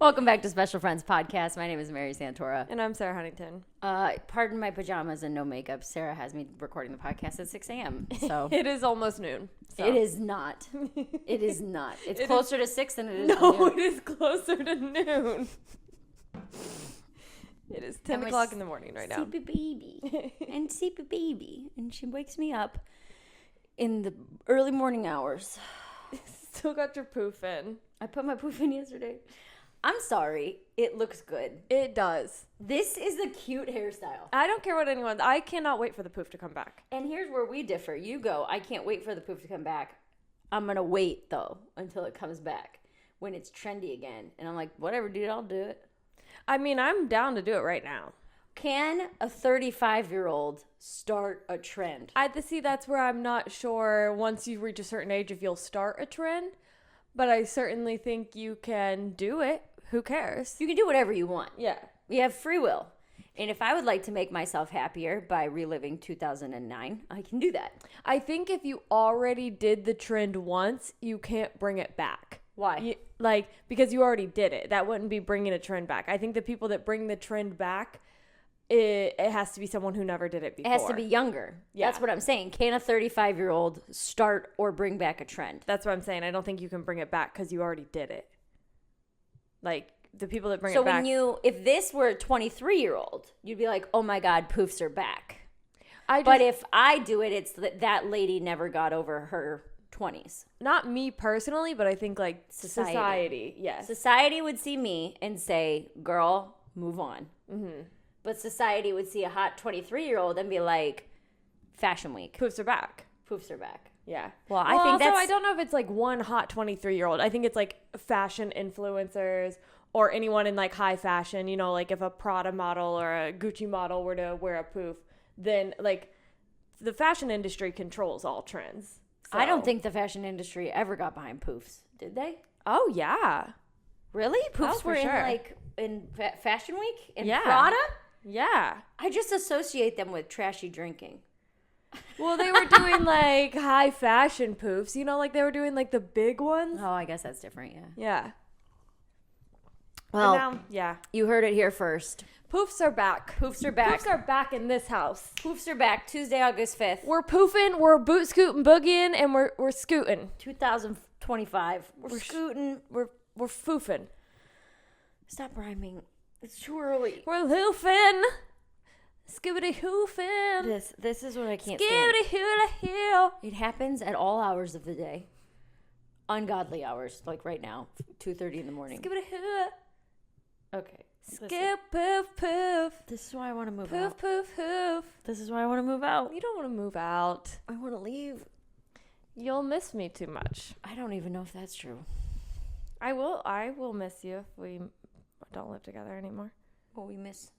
Welcome back to Special Friends Podcast. My name is Mary Santora. And I'm Sara Huntington. Pardon my pajamas and no makeup. Sarah has me recording the podcast at 6 a.m. So It is almost noon. So. It is not. It is not. It's closer to 6 than it is to No, noon. it is closer to noon. It is 10 o'clock in the morning right now. Sleepy baby. And sleepy baby. And she wakes me up in the early morning hours. Still got your poof in. I put my poof in yesterday. I'm sorry. It looks good. It does. This is a cute hairstyle. I don't care what anyone... I cannot wait for the poof to come back. And here's where we differ. You go, I can't wait for the poof to come back. I'm going to wait, though, until it comes back when it's trendy again. And I'm like, whatever, dude, I'll do it. I mean, I'm down to do it right now. Can a 35-year-old start a trend? See, that's where I'm not sure once you reach a certain age if you'll start a trend. But I certainly think you can do it. Who cares? You can do whatever you want. Yeah. We have free will. And if I would like to make myself happier by reliving 2009, I can do that. I think if you already did the trend once, you can't bring it back. Why? Because you already did it. That wouldn't be bringing a trend back. I think the people that bring the trend back, it has to be someone who never did it before. It has to be younger. Yeah. That's what I'm saying. Can a 35-year-old start or bring back a trend? That's what I'm saying. I don't think you can bring it back because you already did it. Like, the people that bring so it back. So if this were a 23-year-old, you'd be like, oh my God, poofs are back. But if I do it, it's that lady never got over her 20s. Not me personally, but I think like society. Yes. Society would see me and say, girl, move on. Mm-hmm. But society would see a hot 23-year-old and be like, Fashion Week. Poofs are back. Poofs are back. Yeah. Well, I think also, I don't know if it's like one hot 23-year-old. I think it's like fashion influencers or anyone in like high fashion. You know, like if a Prada model or a Gucci model were to wear a poof, then like the fashion industry controls all trends. So. I don't think the fashion industry ever got behind poofs. Did they? Oh, yeah. Really? Poofs were sure. in Fashion Week? In yeah. Prada? Yeah. I just associate them with trashy drinking. Well, they were doing like high fashion poofs, you know, like they were doing like the big ones. Oh, I guess that's different, yeah. Yeah. Well, now, yeah. You heard it here first. Poofs are back. Poofs are back. Poofs are back in this house. Poofs are back Tuesday, August 5th. We're poofing, we're boot scooting, boogieing, and we're scooting. 2025. We're scooting. We're foofing. Stop rhyming. It's too early. We're hoofing. Skibbity hoofing. This is what I can't stand. Skibbity hoola heel. It happens at all hours of the day. Ungodly hours, like right now, 2:30 in the morning. Skibbity hoola. Okay. Skip poof poof. This is why I want to move poof, out. Poof poof hoof. This is why I want to move out. You don't want to move out. I want to leave. You'll miss me too much. I don't even know if that's true. I will miss you if we don't live together anymore. What we miss?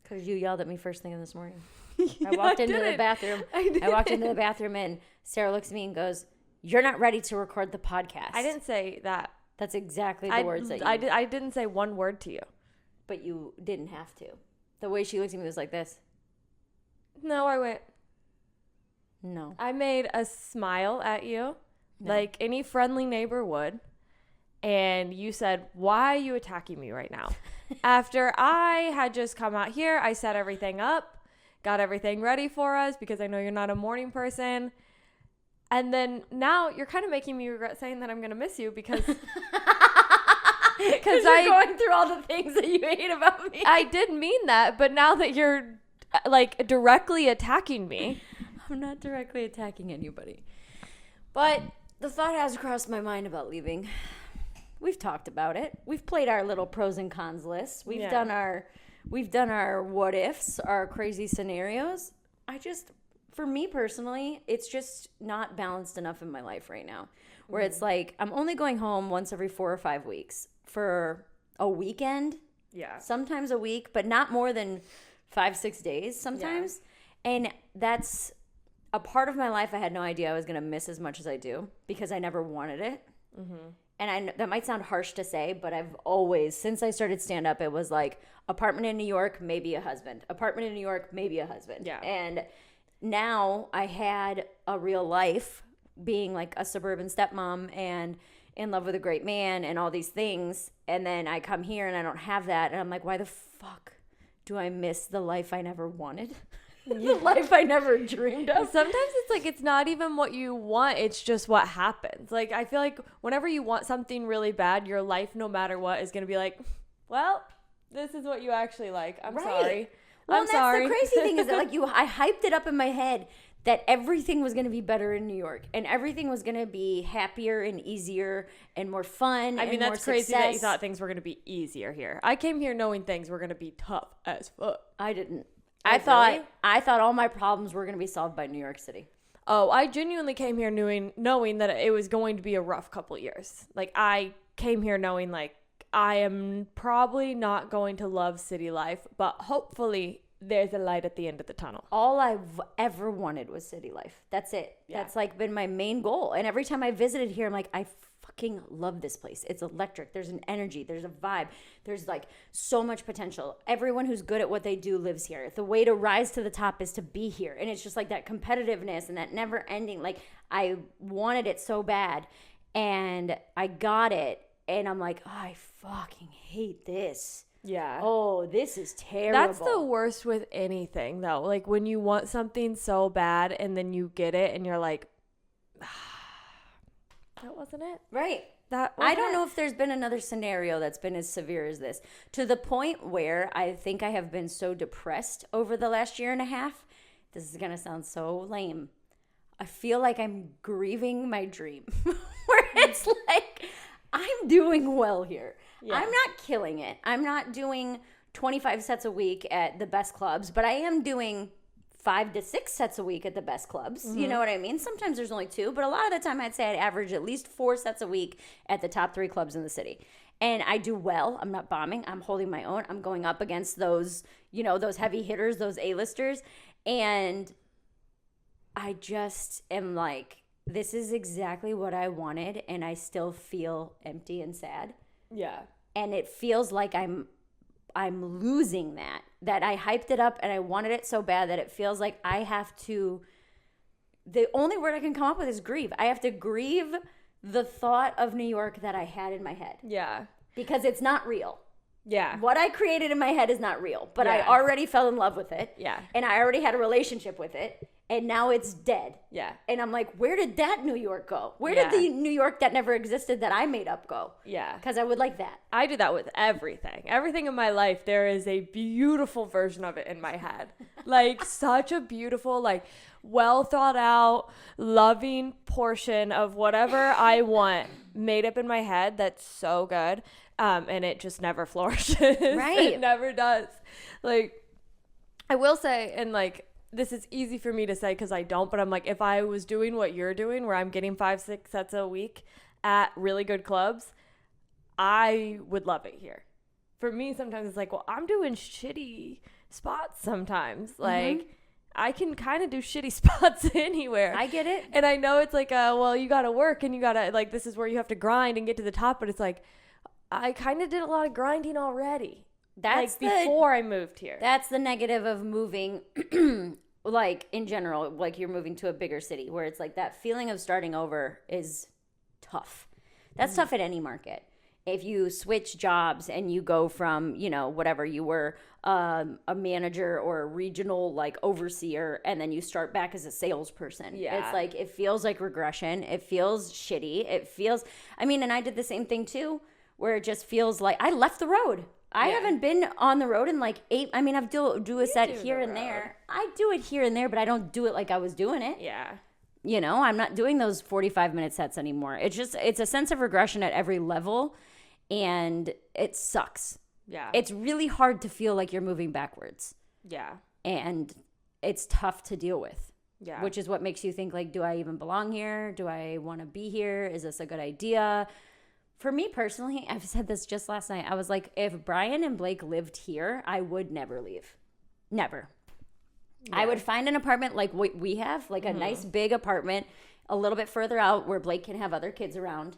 Because you yelled at me first thing this morning. Yeah, I walked into the bathroom. I walked into the bathroom and Sarah looks at me and goes, "You're not ready to record the podcast." I didn't say that. That's exactly the words that you... I didn't say one word to you. But you didn't have to. The way she looked at me was like this. No, I went... No. I made a smile at you, like any friendly neighbor would. And you said, why are you attacking me right now? After I had just come out here, I set everything up, got everything ready for us because I know you're not a morning person. And then now you're kind of making me regret saying that I'm going to miss you because you're going through all the things that you hate about me. I did mean that, but now that you're like directly attacking me. I'm not directly attacking anybody. But the thought has crossed my mind about leaving. We've talked about it. We've played our little pros and cons lists. We've done our what ifs, our crazy scenarios. For me personally, it's just not balanced enough in my life right now. Where it's like I'm only going home once every 4 or 5 weeks for a weekend. Yeah. Sometimes a week, but not more than 5-6 days sometimes. Yeah. And that's a part of my life I had no idea I was going to miss as much as I do because I never wanted it. Mm-hmm. And that might sound harsh to say, but I've always, since I started stand-up, it was like apartment in New York, maybe a husband. Apartment in New York, maybe a husband. Yeah. And now I had a real life being like a suburban stepmom and in love with a great man and all these things. And then I come here and I don't have that. And I'm like, why the fuck do I miss the life I never wanted? The life I never dreamed of. Sometimes it's like it's not even what you want, it's just what happens. Like I feel like whenever you want something really bad, your life no matter what is going to be like, well, this is what you actually like. I'm sorry. Well, I'm sorry. That's the crazy thing is that I hyped it up in my head that everything was going to be better in New York and everything was going to be happier and easier and more fun. I mean, and that's more crazy success. that you thought things were going to be easier here. I came here knowing things were going to be tough as fuck. I didn't. Oh, I thought all my problems were going to be solved by New York City. Oh, I genuinely came here knowing that it was going to be a rough couple years. Like, I came here knowing, like, I am probably not going to love city life, but hopefully there's a light at the end of the tunnel. All I've ever wanted was city life. That's it. Yeah. That's, like, been my main goal. And every time I visited here, I'm like, I fucking love this place. It's electric. There's an energy. There's a vibe. There's like so much potential. Everyone who's good at what they do lives here. The way to rise to the top is to be here. And it's just like that competitiveness and that never ending. Like I wanted it so bad and I got it. And I'm like, oh, I fucking hate this. Yeah. Oh, this is terrible. That's the worst with anything though. Like when you want something so bad and then you get it and you're like, that wasn't it. Right. I don't know if there's been another scenario that's been as severe as this, to the point where I think I have been so depressed over the last year and a half. This is going to sound so lame. I feel like I'm grieving my dream, where it's like, I'm doing well here. Yeah. I'm not killing it. I'm not doing 25 sets a week at the best clubs, but I am doing 5 to 6 sets a week at the best clubs. Mm-hmm. You know what I mean? Sometimes there's only 2, but a lot of the time I'd say I'd average at least 4 sets a week at the top 3 clubs in the city. And I do well. I'm not bombing. I'm holding my own. I'm going up against those, you know, those heavy hitters, those A-listers. And I just am like, this is exactly what I wanted. And I still feel empty and sad. Yeah. And it feels like I'm losing that I hyped it up and I wanted it so bad that it feels like I have to, the only word I can come up with is grieve. I have to grieve the thought of New York that I had in my head. Yeah. Because it's not real. Yeah. What I created in my head is not real, but yeah. I already fell in love with it. Yeah. And I already had a relationship with it. And now it's dead. Yeah. And I'm like, where did that New York go? Where yeah. did the New York that never existed that I made up go? Yeah. Because I would like that. I do that with everything. Everything in my life, there is a beautiful version of it in my head. Like, such a beautiful, like, well thought out, loving portion of whatever I want made up in my head that's so good. And it just never flourishes. Right. It never does. Like, I will say, and like, this is easy for me to say because I don't, but I'm like, if I was doing what you're doing, where I'm getting 5-6 sets a week at really good clubs, I would love it here. For me, sometimes it's like, well, I'm doing shitty spots sometimes. Like, I can kind of do shitty spots anywhere. I get it. And I know it's like, well, you got to work and you got to, like, this is where you have to grind and get to the top. But it's like, I kind of did a lot of grinding already. That's like before I moved here. That's the negative of moving, like in general, like you're moving to a bigger city where it's like that feeling of starting over is tough. That's tough at any market. If you switch jobs and you go from, you know, whatever you were, a manager or a regional like overseer, and then you start back as a salesperson. Yeah. It's like, it feels like regression. It feels shitty. It feels, I mean, and I did the same thing too, where it just feels like I left the road. I haven't been on the road in like 8. I mean, I've do a set here and there. I do it here and there, but I don't do it like I was doing it. Yeah. You know, I'm not doing those 45-minute sets anymore. It's just, it's a sense of regression at every level, and it sucks. Yeah. It's really hard to feel like you're moving backwards. Yeah. And it's tough to deal with. Yeah. Which is what makes you think, like, do I even belong here? Do I want to be here? Is this a good idea? For me personally, I've said this just last night. I was like, if Brian and Blake lived here, I would never leave. Never. Yeah. I would find an apartment like what we have, like a nice big apartment a little bit further out where Blake can have other kids around.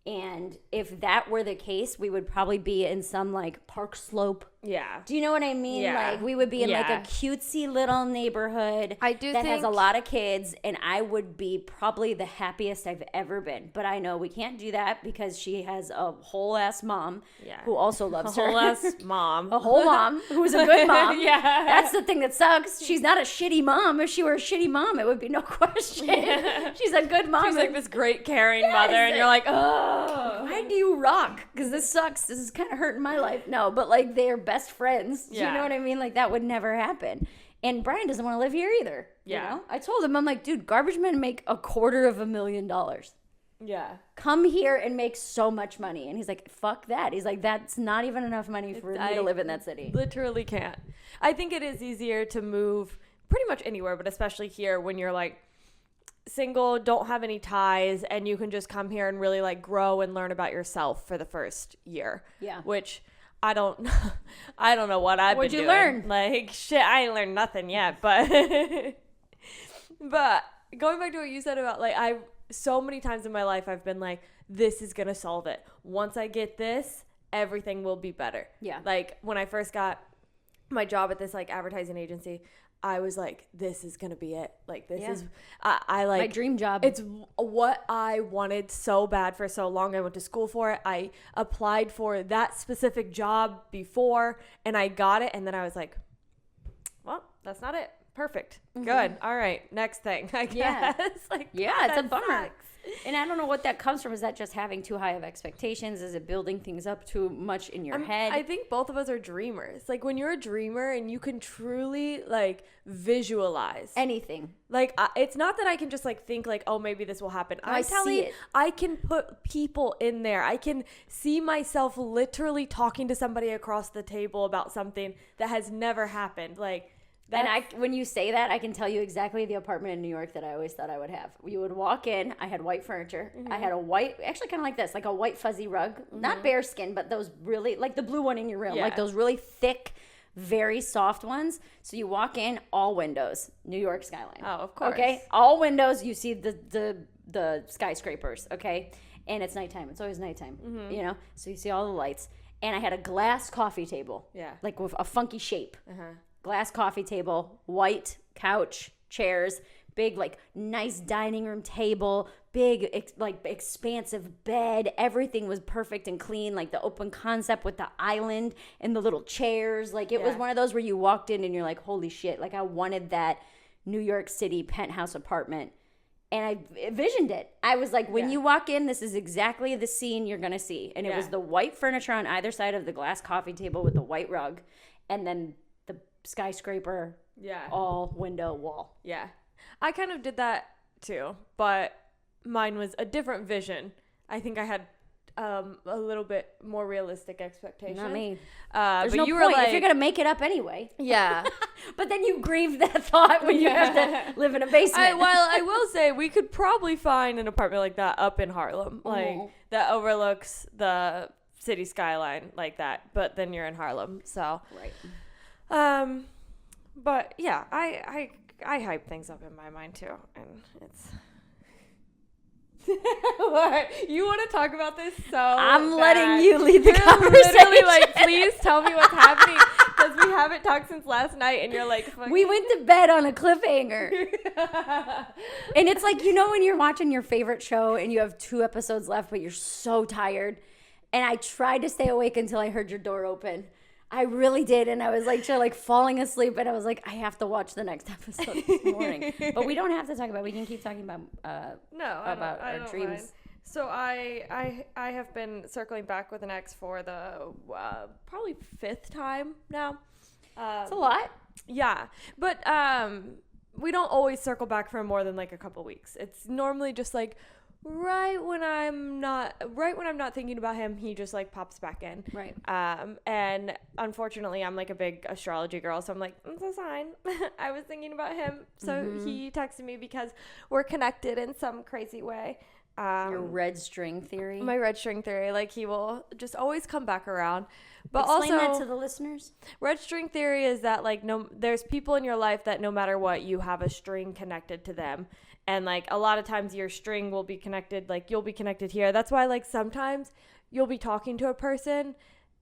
And if that were the case, we would probably be in some like Park Slope Yeah. Do you know what I mean? Yeah. Like, we would be in like a cutesy little neighborhood I do that has think- a lot of kids, and I would be probably the happiest I've ever been. But I know we can't do that because she has a whole ass mom who also loves her. A whole ass mom. A whole mom who's a good mom. Yeah. That's the thing that sucks. She's not a shitty mom. If she were a shitty mom, it would be no question. Yeah. She's a good mom. She's like this great caring mother, and you're like, oh. Why do you rock? Because this sucks. This is kind of hurting my life. No, but like they're best friends. Do you know what I mean? Like that would never happen. And Brian doesn't want to live here either. Yeah. You know? I told him, I'm like, dude, garbage men make $250,000. Yeah. Come here and make so much money. And he's like, fuck that. He's like, that's not even enough money for me to live in that city. Literally can't. I think it is easier to move pretty much anywhere, but especially here when you're like single, don't have any ties, and you can just come here and really like grow and learn about yourself for the first year. Yeah. Which I don't know what I've been doing. What'd you learn? Like shit, I ain't learned nothing yet, but but going back to what you said about like so many times in my life I've been like, this is gonna solve it. Once I get this, everything will be better. Yeah. Like when I first got my job at this like advertising agency, I was like, this is gonna be it. Like this is I like my dream job. It's what I wanted so bad for so long. I went to school for it. I applied for that specific job before and I got it, and then I was like, well, that's not it. Perfect. Good. All right. Next thing, I guess. Yeah. Like, yeah, it's a that bummer. sucks. And I don't know what that comes from. Is that just having too high of expectations? Is it building things up too much in your head? I think both of us are dreamers. Like when you're a dreamer and you can truly like visualize anything. Like it's not that I can just like think like, oh, maybe this will happen. I see it. I can put people in there. I can see myself literally talking to somebody across the table about something that has never happened. Like. And when you say that, I can tell you exactly the apartment in New York that I always thought I would have. You would walk in, I had white furniture. Mm-hmm. I had a white, actually kind of like this, like a white fuzzy rug. Mm-hmm. Not bearskin, but those really, like the blue one in your room. Like those really thick, very soft ones. So you walk in, all windows, New York skyline. Oh, of course. Okay? All windows, you see the skyscrapers, okay? And it's nighttime. It's always nighttime, you know? So you see all the lights. And I had a glass coffee table. Yeah. Like with a funky shape. Uh-huh. Glass coffee table, white couch, chairs, big, like, nice dining room table, big, expansive bed. Everything was perfect and clean, like the open concept with the island and the little chairs. Like, it was one of those where you walked in and you're like, holy shit. Like, I wanted that New York City penthouse apartment. And I envisioned it. I was like, when you walk in, this is exactly the scene you're going to see. And it was the white furniture on either side of the glass coffee table with the white rug. And then skyscraper, all window wall. Yeah, I kind of did that too, but mine was a different vision. I think I had a little bit more realistic expectations. Not me. There's no you point were like, if you're gonna make it up anyway. Yeah, but then you grieve that thought when you have to live in a basement. I will say we could probably find an apartment like that up in Harlem, like that overlooks the city skyline like that. But then you're in Harlem, so right. But yeah, I hype things up in my mind too, and it's. You want to talk about this so I'm bad. letting you lead the conversation. Literally like, please tell me what's happening, because we haven't talked since last night, and you're like, fucking... we went to bed on a cliffhanger. And it's like, you know, when you're watching your favorite show and you have 2 episodes left, but you're so tired. And I tried to stay awake until I heard your door open. I really did, and I was like falling asleep, and I was like, I have to watch the next episode this morning. But we don't have to talk about it. We can keep talking about our dreams. Mind. So I have been circling back with an ex for the probably 5th time now. It's a lot. Yeah, but we don't always circle back for more than like a couple weeks. It's normally just like right when I'm not thinking about him, he just like pops back in. Right. And unfortunately, I'm like a big astrology girl, so I'm like, it's a sign. I was thinking about him, so he texted me because we're connected in some crazy way. Your red string theory. My red string theory, like he will just always come back around. But explain also, that to the listeners. Red string theory is that like there's people in your life that no matter what, you have a string connected to them. And, like, a lot of times your string will be connected, like, you'll be connected here. That's why, like, sometimes you'll be talking to a person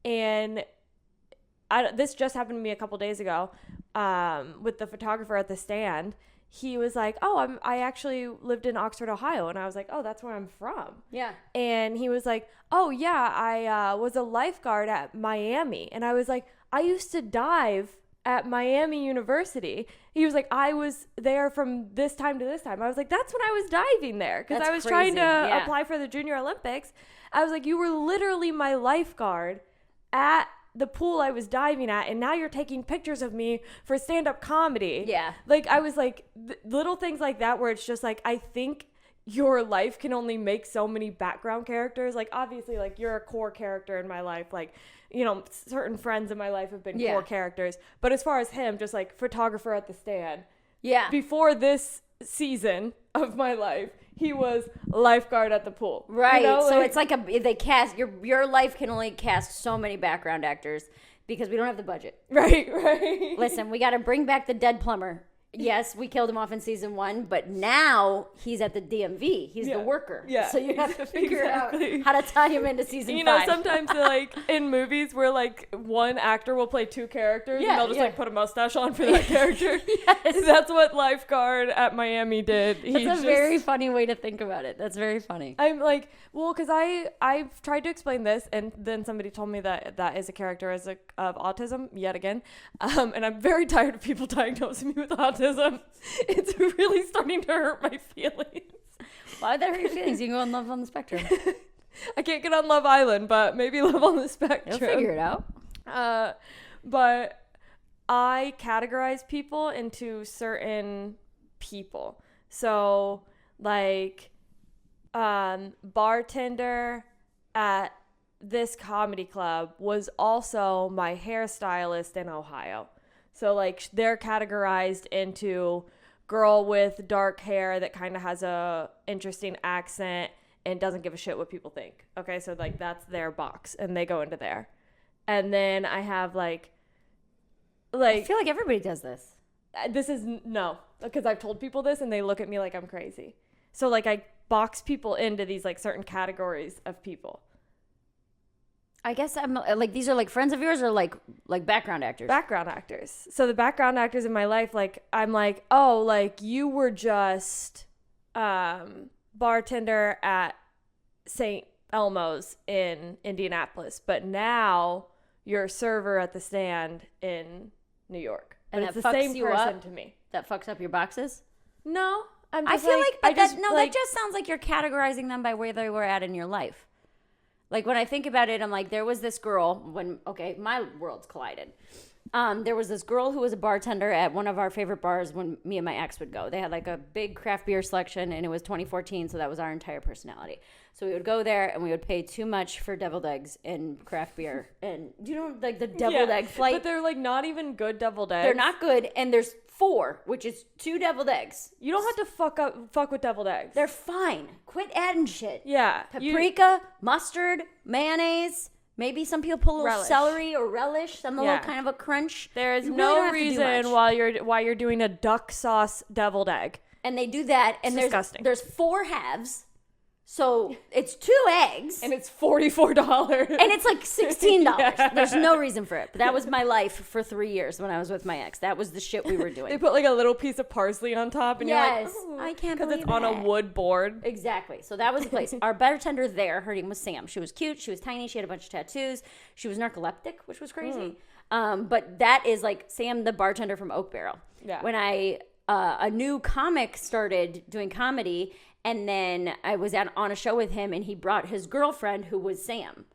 and this just happened to me a couple days ago, with the photographer at the stand. He was like, oh, I actually lived in Oxford, Ohio. And I was like, oh, that's where I'm from. Yeah. And he was like, oh, yeah, I was a lifeguard at Miami. And I was like, I used to dive at Miami University. He was like, I was there from this time to this time. I was like, that's when I was diving there. Because I was trying to apply for the Junior Olympics. I was like, you were literally my lifeguard at the pool I was diving at, and now you're taking pictures of me for stand-up comedy. Yeah. Like, I was like, little things like that where it's just like, I think your life can only make so many background characters. Like, obviously, like, you're a core character in my life. Like, you know, certain friends in my life have been core characters. But as far as him, just like photographer at the stand. Yeah. Before this season of my life, he was lifeguard at the pool. Right. You know? So it's like they cast your life can only cast so many background actors because we don't have the budget. Right. Listen, we got to bring back the dead plumber. Yes, we killed him off in season 1, but now he's at the DMV. He's the worker. Yeah. So you have to figure out how to tie him into season 5. You know, sometimes like in movies where like one actor will play 2 characters and they'll just like put a mustache on for that character. Yes. That's what lifeguard at Miami did. That's a very funny way to think about it. That's very funny. I'm like, well, because I've tried to explain this, and then somebody told me that is a characteristic of autism yet again, and I'm very tired of people diagnosing me with autism. It's really starting to hurt my feelings. Why would that hurt your feelings? You can go on Love on the Spectrum. I can't get on Love Island, but maybe Love on the Spectrum. You'll figure it out. But I categorize people into certain people. So, like, bartender at this comedy club was also my hairstylist in Ohio. So, like, they're categorized into girl with dark hair that kind of has a interesting accent and doesn't give a shit what people think. Okay, so, like, that's their box, and they go into there. And then I have, like... I feel like everybody does this. This is... No, because I've told people this, and they look at me like I'm crazy. So, like, I box people into these, like, certain categories of people. I guess I'm like, these are like friends of yours or like background actors? Background actors. So the background actors in my life, like, I'm like, oh, like, you were just bartender at St. Elmo's in Indianapolis, but now you're a server at the stand in New York. And it's that the fucks same you person up? to me. That fucks up your boxes? No. I feel like that just sounds like you're categorizing them by where they were at in your life. Like, when I think about it, I'm like, there was this girl my worlds collided. There was this girl who was a bartender at one of our favorite bars when me and my ex would go. They had like a big craft beer selection, and it was 2014, so that was our entire personality. So we would go there, and we would pay too much for deviled eggs and craft beer. And do you know, like, the deviled egg flight? But they're, like, not even good deviled eggs. They're not good, and there's 4, which is 2 deviled eggs. You don't have to fuck with deviled eggs. They're fine. Quit adding shit. Yeah. Paprika, mustard, mayonnaise. Maybe some people put a little relish. Celery or relish. Some a little kind of a crunch. There is you no really reason why you're doing a duck sauce deviled egg. And they do that, and it's disgusting. There's 4 halves. So it's 2 eggs. And it's $44. And it's like $16. Yeah. There's no reason for it. But that was my life for 3 years when I was with my ex. That was the shit we were doing. They put like a little piece of parsley on top, and you're like, I can't believe it. Because it's on a wood board. Exactly. So that was the place. Our bartender there, her name was Sam. She was cute. She was tiny. She had a bunch of tattoos. She was narcoleptic, which was crazy. But that is like Sam, the bartender from Oak Barrel. Yeah. When a new comic started doing comedy, and then I was on a show with him, and he brought his girlfriend, who was Sam,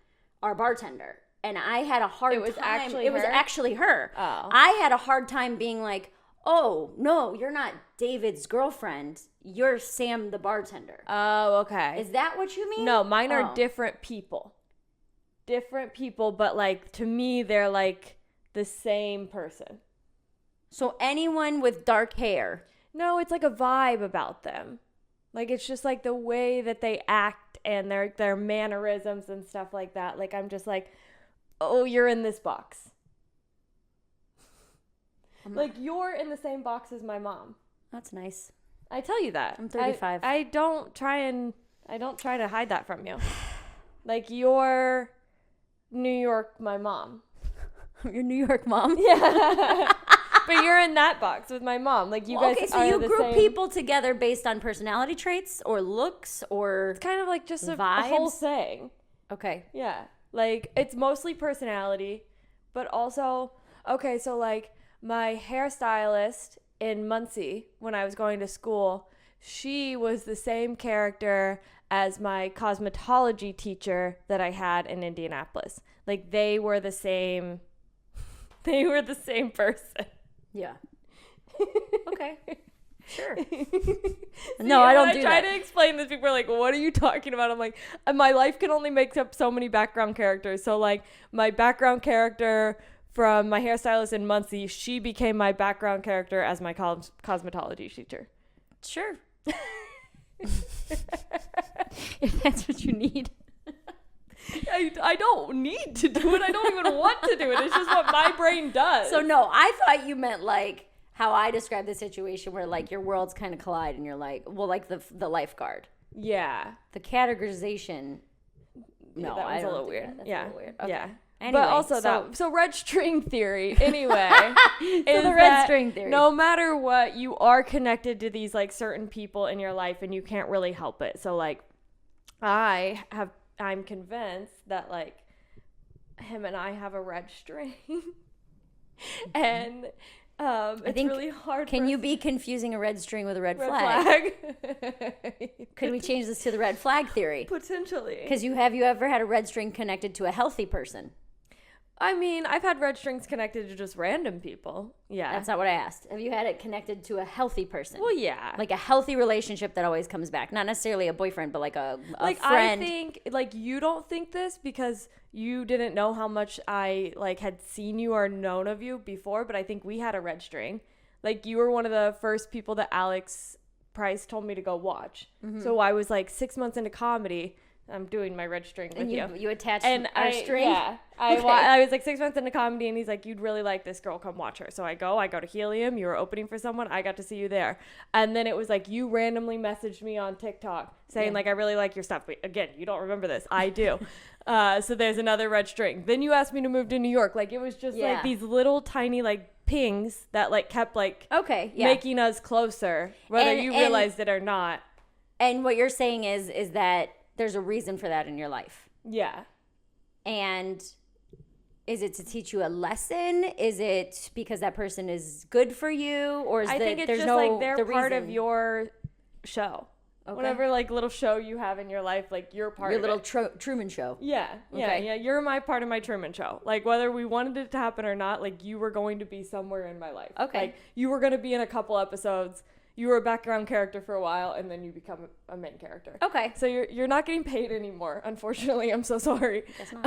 our bartender. And I had a hard time. It was actually her. Oh. I had a hard time being like, oh, no, you're not David's girlfriend. You're Sam, the bartender. Oh, okay. Is that what you mean? No, mine are different people. Different people, but like, to me, they're like the same person. So anyone with dark hair. No, it's like a vibe about them. Like, it's just like the way that they act and their mannerisms and stuff like that. Like, I'm just like, oh, you're in this box. Like, you're in the same box as my mom. That's nice. I tell you that. I'm 35. I don't try to hide that from you. Like, you're New York, my mom. Your New York mom. Yeah. But you're in that box with my mom. Like, you guys okay, so are you the group same. people together based on personality traits or looks or It's kind of like just a vibes? whole thing. Okay. Yeah. Like, it's mostly personality, but also, okay, so like my hairstylist in Muncie when I was going to school, she was the same character as my cosmetology teacher that I had in Indianapolis. Like, they were the same person. Yeah. Okay. Sure. See, No, I don't do I try that. to explain this. People are like, what are you talking about? I'm like, my life can only make up so many background characters. So, like, my background character from my hairstylist in Muncie, she became my background character as my cosmetology teacher. Sure. If that's what you need. I don't need to do it. I don't even want to do it. It's just what my brain does. So no, I thought you meant like how I described the situation where like your worlds kind of collide and you're like, well, like the lifeguard. Yeah. The categorization. No, that I was don't a little do weird. that. That's Yeah. a little weird. Okay. Yeah. Anyway, but also so red string theory anyway is the red that string theory. no matter what, you are connected to these like certain people in your life and you can't really help it. So like I'm convinced that like him and I have a red string and it's really hard. Can you be confusing a red string with a red red flag? flag? Could we change this to the red flag theory? Potentially. Because have you ever had a red string connected to a healthy person? I mean, I've had red strings connected to just random people. Yeah. That's not what I asked. Have you had it connected to a healthy person? Well, yeah. Like a healthy relationship that always comes back. Not necessarily a boyfriend, but like a like friend. I think like you don't think this because you didn't know how much I like had seen you or known of you before, but I think we had a red string. Like you were one of the first people that Alex Price told me to go watch. Mm-hmm. So I was like 6 months into comedy. I'm doing my red string with you. You attached our string? Yeah. I was like 6 months into comedy and he's like, you'd really like this girl, come watch her. So I go to Helium, you were opening for someone, I got to see you there. And then it was like you randomly messaged me on TikTok saying like, I really like your stuff. But again, you don't remember this. I do. So there's another red string. Then you asked me to move to New York. Like it was just like these little tiny like pings that like kept like making us closer, whether you realized it or not. And what you're saying is that there's a reason for that in your life. Yeah. And is it to teach you a lesson? Is it because that person is good for you? Or is I think it's there's just no like they're part reason? of your show. Okay. Whatever like little show you have in your life, like you're part your of little Truman Show. Yeah. You're my part of my Truman Show. Like whether we wanted it to happen or not, like you were going to be somewhere in my life. Okay. Like you were going to be in a couple episodes. You were a background character for a while, and then you become a main character. Okay. So you're not getting paid anymore, unfortunately. I'm so sorry. Guess not.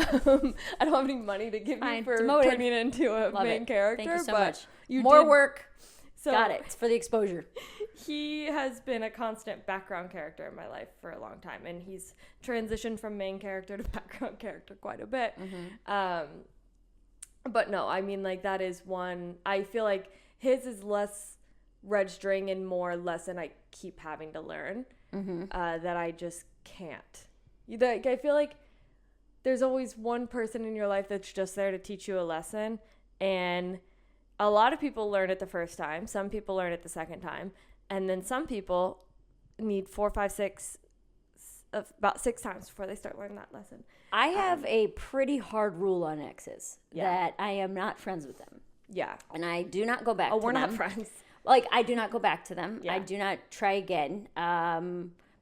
I don't have any money to give you for demoted. turning into a main character. Thank you so but much. You More did, work. So Got it. It's for the exposure. He has been a constant background character in my life for a long time, and he's transitioned from main character to background character quite a bit. Mm-hmm. But no, I mean, like, that is one. I feel like his is less red string and more lesson I keep having to learn that I just can't. I feel like there's always one person in your life that's just there to teach you a lesson, and a lot of people learn it the first time. Some people learn it the second time, and then some people need 4, 5, 6, about 6 times before they start learning that lesson. I have a pretty hard rule on exes that I am not friends with them. Yeah. And I do not go back to them. Oh, we're not friends. Like, I do not go back to them. Yeah. I do not try again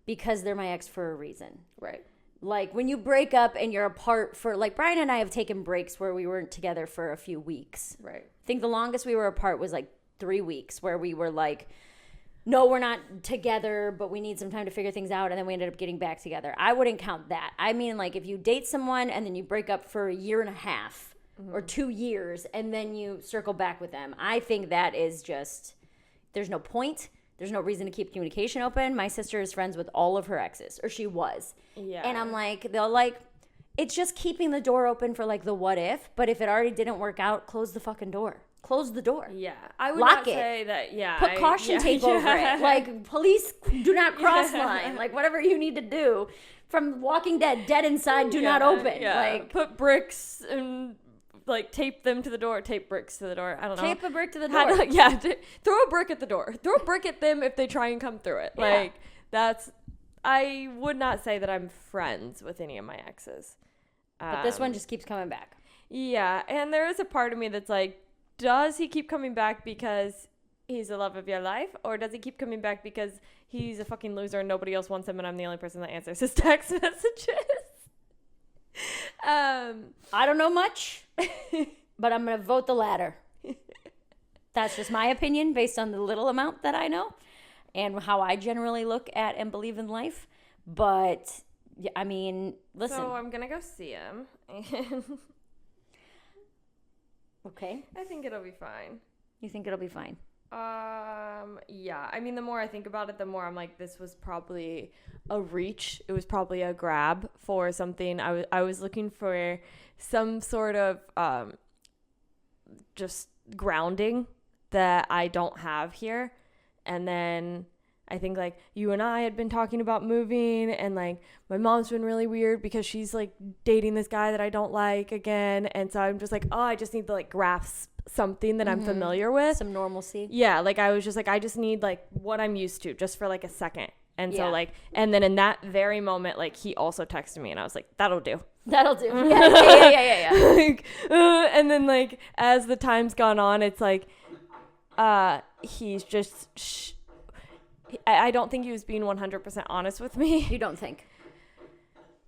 because they're my ex for a reason. Right. Like, when you break up and you're apart for, like, Brian and I have taken breaks where we weren't together for a few weeks. Right. I think the longest we were apart was, like, 3 weeks where we were like, no, we're not together, but we need some time to figure things out. And then we ended up getting back together. I wouldn't count that. I mean, like, if you date someone and then you break up for a year and a half or 2 years and then you circle back with them, I think that is just... There's no point. There's no reason to keep communication open. My sister is friends with all of her exes, or she was. Yeah. And I'm like, they'll like, it's just keeping the door open for like the what if. But if it already didn't work out, close the fucking door. Close the door. Yeah. I would Lock not it. say that, Put caution tape over it. Like, police do not cross line. Like, whatever you need to do. From Walking Dead, dead inside, do not open. Yeah. Like, put bricks and like tape them to the door, tape bricks to the door. I don't know. Tape a brick to the door. Throw a brick at the door. Throw a brick at them if they try and come through it. Yeah. Like I would not say that I'm friends with any of my exes. But this one just keeps coming back. Yeah, and there is a part of me that's like, does he keep coming back because he's the love of your life, or does he keep coming back because he's a fucking loser and nobody else wants him and I'm the only person that answers his text messages? I don't know much, but I'm going to vote the latter. That's just my opinion based on the little amount that I know and how I generally look at and believe in life. But, I mean, listen. So I'm going to go see him. Okay. I think it'll be fine. You think it'll be fine? Yeah. I mean, the more I think about it, the more I'm like, this was probably a reach. It was probably a grab for something. I was looking for some sort of just grounding that I don't have here. And then I think like you and I had been talking about moving, and like my mom's been really weird because she's like dating this guy that I don't like again. And so I'm just like, oh, I just need to like grasp something that I'm familiar with. Some normalcy. Yeah. Like I was just like, I just need like what I'm used to just for like a second. And so like, and then in that very moment, like he also texted me and I was like, that'll do. That'll do. Yeah. Like, and then like, as the time's gone on, it's like, he's just, I don't think he was being 100% honest with me. You don't think?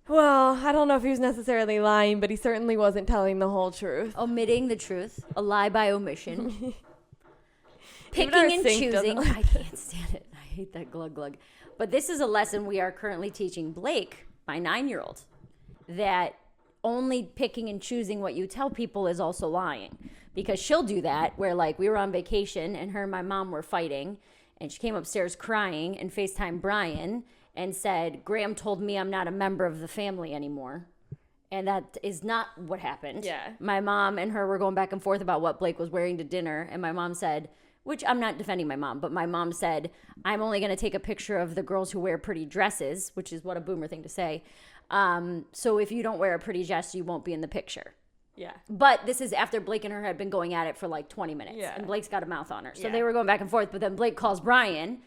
Well, I don't know if he was necessarily lying, but he certainly wasn't telling the whole truth. Omitting the truth. A lie by omission. Picking and choosing. I can't stand it. I hate that glug glug. But this is a lesson we are currently teaching Blake, my 9-year-old, that only picking and choosing what you tell people is also lying. Because she'll do that where like we were on vacation and her and my mom were fighting, and she came upstairs crying and FaceTimed Brian and said, Graham told me I'm not a member of the family anymore. And that is not what happened. Yeah. My mom and her were going back and forth about what Blake was wearing to dinner. And my mom said, which I'm not defending my mom, but my mom said, I'm only going to take a picture of the girls who wear pretty dresses, which is what a boomer thing to say. So if you don't wear a pretty dress, you won't be in the picture. Yeah. But this is after Blake and her had been going at it for like 20 minutes. Yeah. And Blake's got a mouth on her. So Yeah. they were going back and forth. But then Blake calls Brian.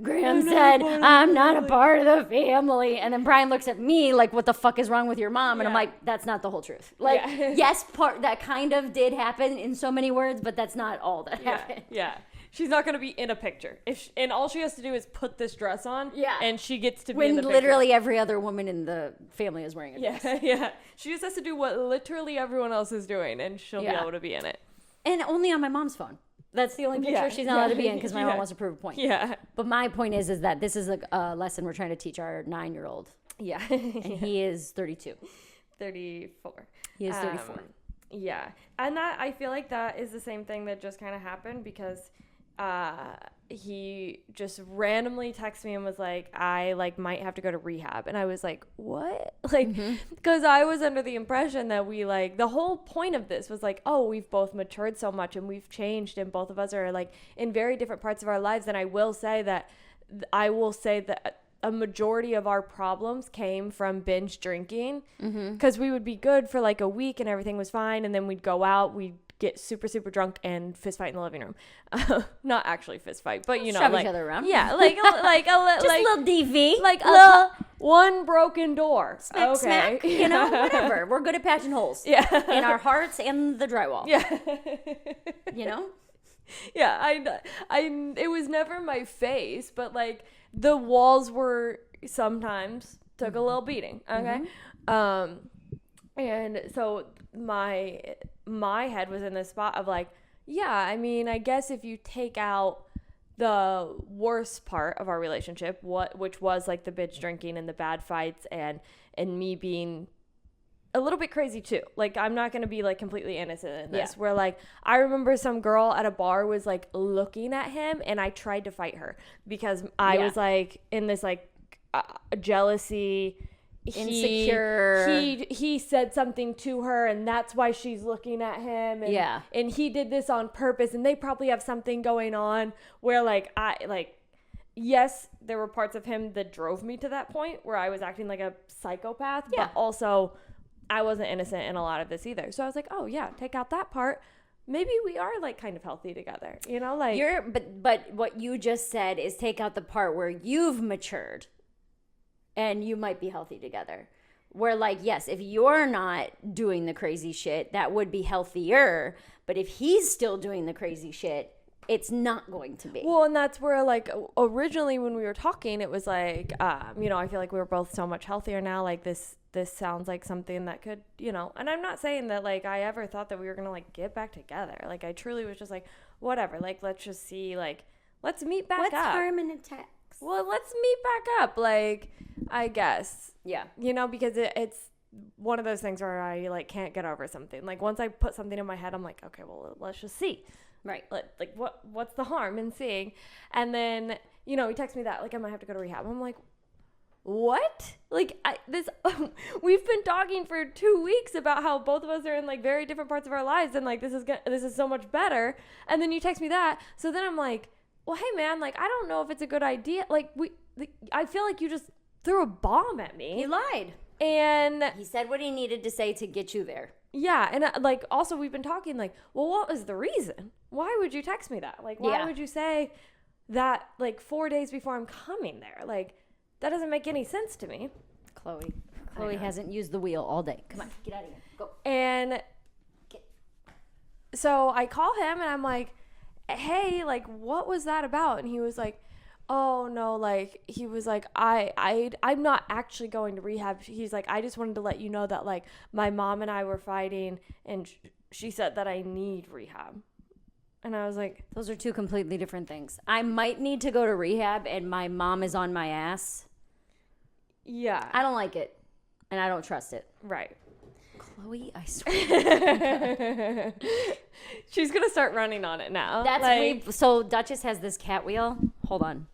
Graham said, I'm not a part of the family. And then Brian looks at me like, what the fuck is wrong with your mom? And I'm like, that's not the whole truth. Like, yes, that kind of did happen in so many words, but that's not all that happened. Yeah. She's not going to be in a picture. And all she has to do is put this dress on. Yeah. And she gets to be in the picture. Literally every other woman in the family is wearing a dress. Yeah. She just has to do what literally everyone else is doing, and she'll be able to be in it. And only on my mom's phone. That's the only picture she's not allowed to be in because my mom wants to prove a point. Yeah. But my point is that this is a lesson we're trying to teach our 9-year-old. Yeah. And he is 32. 34. He is 34. Yeah. And that, I feel like that is the same thing that just kind of happened because he just randomly texted me and was like, I like might have to go to rehab. And I was like, what? Like, because I was under the impression that we like, the whole point of this was like, oh, we've both matured so much and we've changed and both of us are like in very different parts of our lives. And I will say that a majority of our problems came from binge drinking because we would be good for like a week and everything was fine. And then we'd go out, we'd get super, super drunk and fist fight in the living room. Not actually fist fight, but you know, shove like, each other around. Yeah, like just a little DV. Like one broken door. Smack, smack, you know, whatever. We're good at patching holes. Yeah. In our hearts and the drywall. Yeah. You know? Yeah, I it was never my face, but like the walls were sometimes took a little beating. Okay. And so my head was in this spot of like, yeah, I mean, I guess if you take out the worst part of our relationship, which was like the bitch drinking and the bad fights and me being a little bit crazy too. Like, I'm not going to be like completely innocent in this. Where like, I remember some girl at a bar was like looking at him and I tried to fight her because I was like in this like jealousy, insecure. He said something to her and that's why she's looking at him. And, and he did this on purpose and they probably have something going on where like yes, there were parts of him that drove me to that point where I was acting like a psychopath, but also I wasn't innocent in a lot of this either. So I was like, oh yeah, take out that part. Maybe we are like kind of healthy together, you know, like but what you just said is take out the part where you've matured and you might be healthy together. Where like, yes, if you're not doing the crazy shit, that would be healthier. But if he's still doing the crazy shit, it's not going to be. Well, and that's where like originally when we were talking, it was like, you know, I feel like we were both so much healthier now. Like this sounds like something that could, you know, and I'm not saying that like I ever thought that we were going to like get back together. Like I truly was just like, whatever, like let's just see, like let's meet back up. What's harm in a text? Well, let's meet back up. Like, I guess. Yeah. You know, because it's one of those things where I like can't get over something. Like once I put something in my head, I'm like, okay, well, let's just see. Right. Like what's the harm in seeing? And then, you know, he texts me that like I might have to go to rehab. I'm like, what? Like we've been talking for 2 weeks about how both of us are in like very different parts of our lives and like this is so much better. And then you text me that. So then I'm like, well, hey man, like I don't know if it's a good idea. Like I feel like you just threw a bomb at me. He lied. And he said what he needed to say to get you there. Yeah, and like also we've been talking like, well, what was the reason? Why would you text me that? Like, why would you say that like 4 days before I'm coming there? Like, that doesn't make any sense to me. Chloe hasn't used the wheel all day. Come on, get out of here. Go. And so I call him and I'm like, hey, like, what was that about? And he was like, oh no, like he was like, I'm not actually going to rehab. He's like, I just wanted to let you know that like my mom and I were fighting and she said that I need rehab. And I was like, those are two completely different things. I might need to go to rehab and my mom is on my ass. Yeah. I don't like it and I don't trust it. Right. Chloe, I swear. She's going to start running on it now. That's like, so Duchess has this cat wheel. Hold on.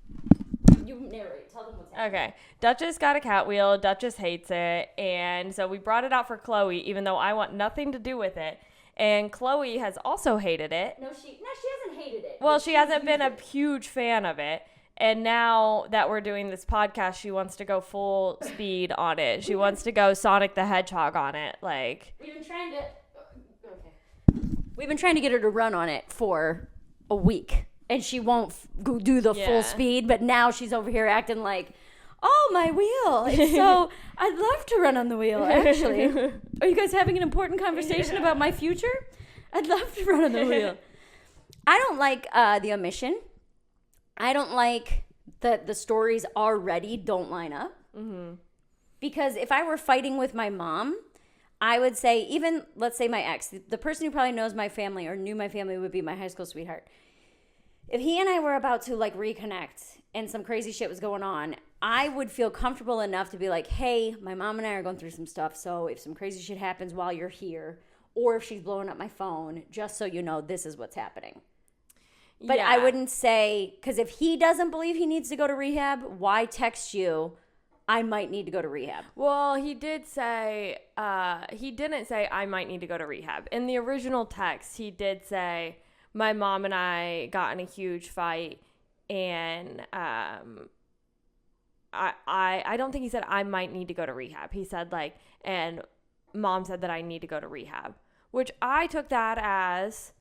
You narrate. Tell them what's happening. Okay. Duchess got a cat wheel. Duchess hates it. And so we brought it out for Chloe, even though I want nothing to do with it. And Chloe has also hated it. No, she hasn't hated it. Well, she hasn't been a huge fan of it. And now that we're doing this podcast, she wants to go full speed on it. She wants to go Sonic the Hedgehog on it. Like, we've been trying to get her to run on it for a week, and she won't go do the full speed. But now she's over here acting like, oh, my wheel. It's so I'd love to run on the wheel. Actually, are you guys having an important conversation about my future? I'd love to run on the wheel. I don't like the omission. I don't like that the stories already don't line up. Mm-hmm. Because if I were fighting with my mom, I would say, even, let's say my ex, the person who probably knows my family or knew my family would be my high school sweetheart. If he and I were about to like reconnect and some crazy shit was going on, I would feel comfortable enough to be like, hey, my mom and I are going through some stuff. So if some crazy shit happens while you're here, or if she's blowing up my phone, just so you know, this is what's happening. But I wouldn't say, because if he doesn't believe he needs to go to rehab, why text you, I might need to go to rehab? Well, he did say, he didn't say I might need to go to rehab. In the original text, he did say, my mom and I got in a huge fight, and I don't think he said I might need to go to rehab. He said like, and mom said that I need to go to rehab, which I took that as,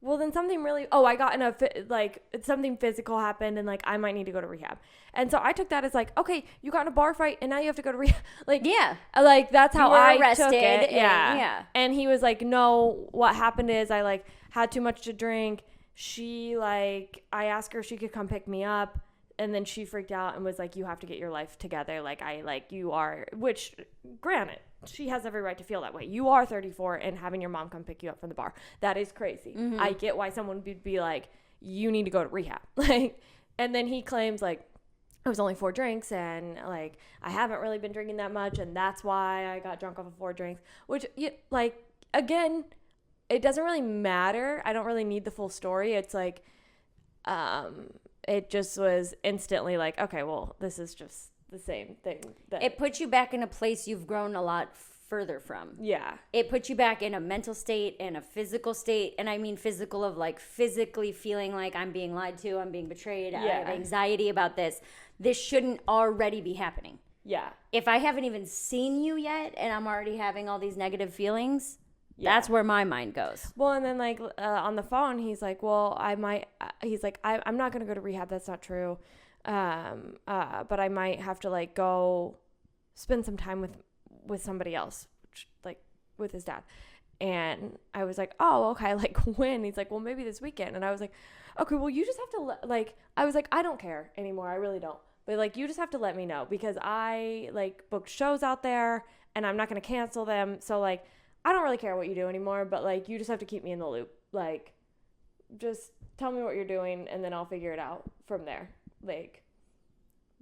well, then something really, I got in something physical happened and like I might need to go to rehab. And so I took that as like, okay, you got in a bar fight and now you have to go to rehab. Like, yeah. Like that's how I took it. Yeah. And he was like, no, what happened is I like had too much to drink. She like, I asked her if she could come pick me up. And then she freaked out and was like, you have to get your life together. Like, you are, which granted, she has every right to feel that way. You are 34 and having your mom come pick you up from the bar. That is crazy. Mm-hmm. I get why someone would be like, you need to go to rehab. Like, and then he claims like, it was only 4 drinks and like, I haven't really been drinking that much. And that's why I got drunk off of 4 drinks, which like, again, it doesn't really matter. I don't really need the full story. It's like, it just was instantly like, okay, well, this is just the same thing. It puts you back in a place you've grown a lot further from. Yeah. It puts you back in a mental state and a physical state. And I mean physical of like physically feeling like I'm being lied to, I'm being betrayed. Yeah. I have anxiety about this. This shouldn't already be happening. Yeah. If I haven't even seen you yet and I'm already having all these negative feelings, that's where my mind goes. Well, and then like on the phone, he's like, well, I'm not going to go to rehab. That's not true. But I might have to like go spend some time with somebody else, like with his dad. And I was like, oh, okay. Like when? He's like, well, maybe this weekend. And I was like, okay, well, you just have to I was like, I don't care anymore. I really don't. But like, you just have to let me know because I like booked shows out there and I'm not going to cancel them. So like, I don't really care what you do anymore, but like, you just have to keep me in the loop. Like, just tell me what you're doing and then I'll figure it out from there. Like,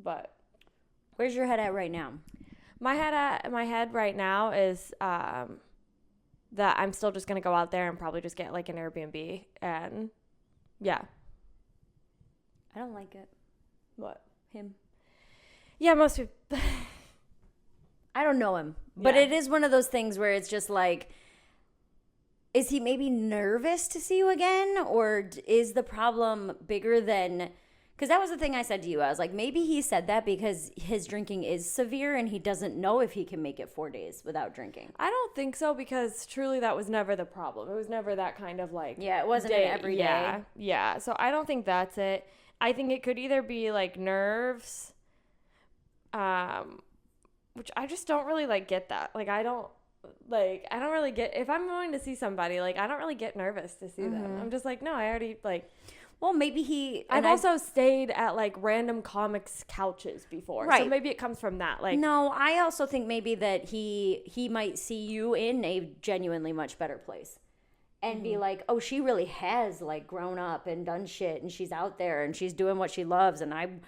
but where's your head at right now? My head right now is, that I'm still just going to go out there and probably just get like an Airbnb and yeah. I don't like it. What? Him. Yeah, most people. I don't know him, but it is one of those things where it's just like, is he maybe nervous to see you again? Or is the problem bigger than, because that was the thing I said to you. I was like, maybe he said that because his drinking is severe and he doesn't know if he can make it 4 days without drinking. I don't think so because truly that was never the problem. It was never that kind of like. Yeah, it wasn't an everyday. Yeah, yeah. So I don't think that's it. I think it could either be like nerves, which I just don't really like get that. Like I don't really get, if I'm going to see somebody, like I don't really get nervous to see them. I'm just like, no, I already like. Well, maybe I've also stayed at like random comics couches before. Right. So maybe it comes from that. Like, no, I also think maybe that he might see you in a genuinely much better place. And be like, oh, she really has like grown up and done shit and she's out there and she's doing what she loves and I'm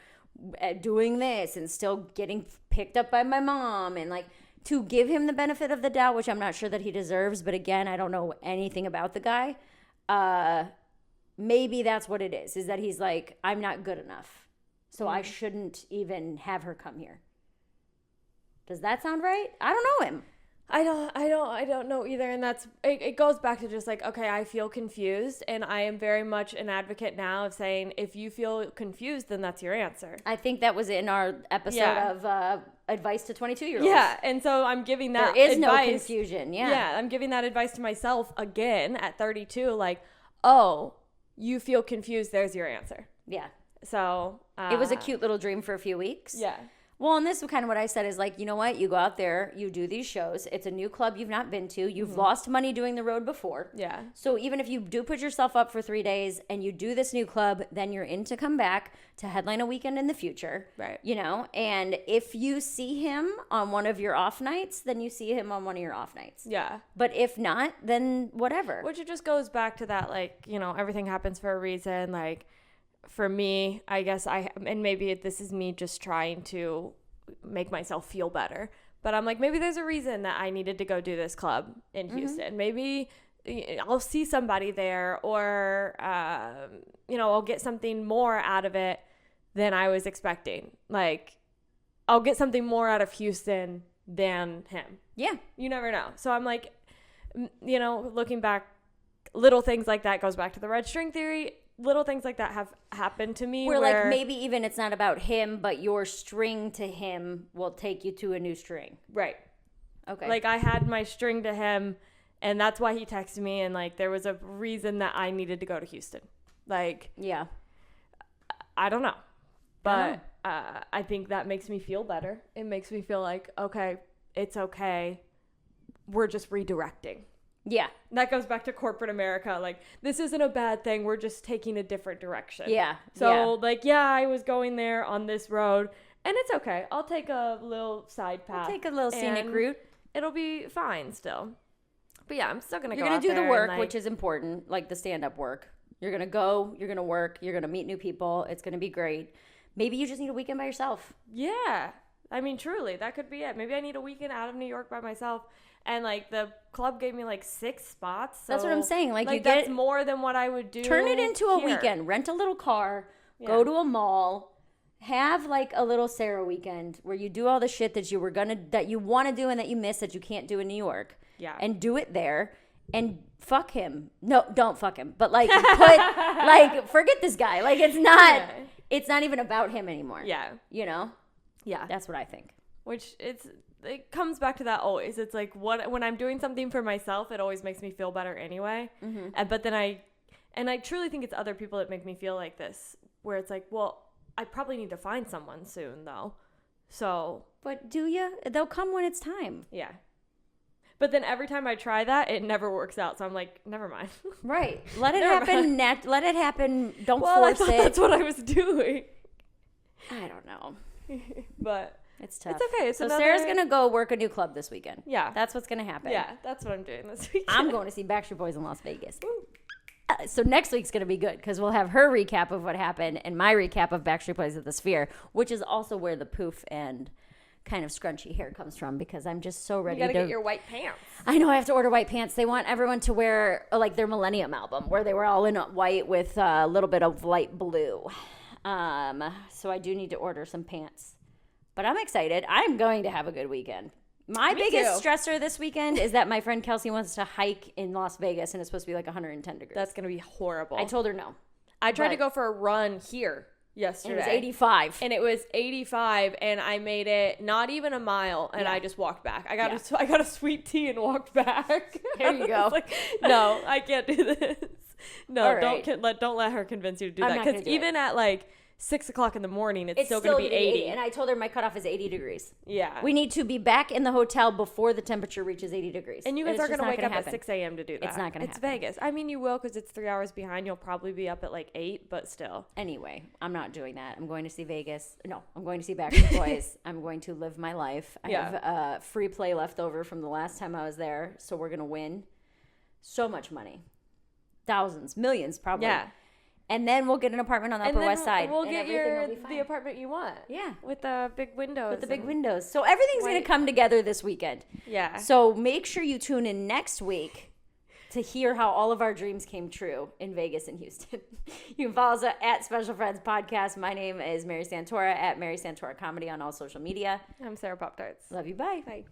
doing this and still getting picked up by my mom, and like to give him the benefit of the doubt, which I'm not sure that he deserves, but again, I don't know anything about the guy. Maybe that's what it is that he's like, I'm not good enough, so I shouldn't even have her come here. Does that sound right? I don't know him. I don't know either. And that's, it goes back to just like, okay, I feel confused, and I am very much an advocate now of saying, if you feel confused, then that's your answer. I think that was in our episode of advice to 22-year-olds. Yeah. And so I'm giving that there is advice, no confusion. Yeah. Yeah. I'm giving that advice to myself again at 32. Like, oh, you feel confused. There's your answer. Yeah. So it was a cute little dream for a few weeks. Yeah. Well, and this is kind of what I said is like, you know what? You go out there, you do these shows. It's a new club you've not been to. You've lost money doing the road before. Yeah. So even if you do put yourself up for 3 days and you do this new club, then you're in to come back to headline a weekend in the future. Right. You know, and if you see him on one of your off nights, then you see him on one of your off nights. Yeah. But if not, then whatever. Which it just goes back to that, like, you know, everything happens for a reason. Like, for me, I guess and maybe this is me just trying to make myself feel better, but I'm like, maybe there's a reason that I needed to go do this club in Houston. Maybe I'll see somebody there, or you know, I'll get something more out of it than I was expecting. Like, I'll get something more out of Houston than him. Yeah, you never know. So I'm like, you know, looking back, little things like that, goes back to the red string theory. Little things like that have happened to me. Where like maybe even it's not about him, but your string to him will take you to a new string. Right. Okay. Like, I had my string to him, and that's why he texted me, and like there was a reason that I needed to go to Houston. Like, yeah. I don't know. But I think that makes me feel better. It makes me feel like, okay, it's okay. We're just redirecting. Yeah. That goes back to corporate America. Like, this isn't a bad thing. We're just taking a different direction. Yeah. So, like, yeah, I was going there on this road, and it's okay. I'll take a little side path. I'll take a little scenic route. It'll be fine still. But yeah, I'm still going to go You're going to do the work, and, like, which is important, like the stand-up work. You're going to go, you're going to work, you're going to meet new people. It's going to be great. Maybe you just need a weekend by yourself. Yeah. I mean, truly, that could be it. Maybe I need a weekend out of New York by myself. And, like, the club gave me, like, 6 spots. So, that's what I'm saying. Like you that's more than what I would do. Turn it into a here. weekend. Rent a little car. Yeah. Go to a mall. Have, like, a little Sara weekend where you do all the shit that you want to do and that you miss that you can't do in New York. Yeah. And do it there. And fuck him. No, don't fuck him. But, like, like, forget this guy. Like, it's not even about him anymore. Yeah. You know? Yeah. That's what I think. which it comes back to that always. It's like when I'm doing something for myself, it always makes me feel better anyway. But then I truly think it's other people that make me feel like this, where it's like, well, I probably need to find someone soon though. So, but do you? They'll come when it's time. Yeah. But then every time I try that, it never works out. So I'm like, never mind. Right. Let it happen. Let it happen. Don't force it. That's what I was doing. I don't know. But it's tough. It's okay. So Sarah's going to go work a new club this weekend. Yeah. That's what's going to happen. Yeah, that's what I'm doing this weekend. I'm going to see Backstreet Boys in Las Vegas. So next week's going to be good because we'll have her recap of what happened and my recap of Backstreet Boys at the Sphere, which is also where the poof and kind of scrunchy hair comes from because I'm just so ready to... You got to get your white pants. I know I have to order white pants. They want everyone to wear like their Millennium album where they were all in white with a little bit of light blue. So I do need to order some pants. But I'm excited. I'm going to have a good weekend. My biggest stressor this weekend is that my friend Kelsey wants to hike in Las Vegas and it's supposed to be like 110 degrees. That's going to be horrible. I told her no. I tried to go for a run here yesterday. It was 85. And it was 85 and I made it not even a mile and I just walked back. I got a sweet tea and walked back. There you go. Like, no, I can't do this. No, right. don't let her convince you to do that. Because even at like 6 o'clock in the morning, it's still going to be 80. And I told her my cutoff is 80 degrees. Yeah. We need to be back in the hotel before the temperature reaches 80 degrees. And you guys are going to wake up at 6 a.m. to do that. It's not going to happen. It's Vegas. I mean, you will because it's 3 hours behind. You'll probably be up at like 8, but still. Anyway, I'm not doing that. I'm going to see Vegas. No, I'm going to see Backstreet Boys. I'm going to live my life. I have free play left over from the last time I was there, so we're going to win so much money. Thousands, millions probably. Yeah. And then we'll get an apartment on the Upper West Side. We'll get the apartment you want. Yeah. With the big windows. So everything's going to come together this weekend. Yeah. So make sure you tune in next week to hear how all of our dreams came true in Vegas and Houston. You can follow us at Special Friends Podcast. My name is Mary Santora at Mary Santora Comedy on all social media. I'm Sara Pop-Tarts. Love you. Bye. Bye.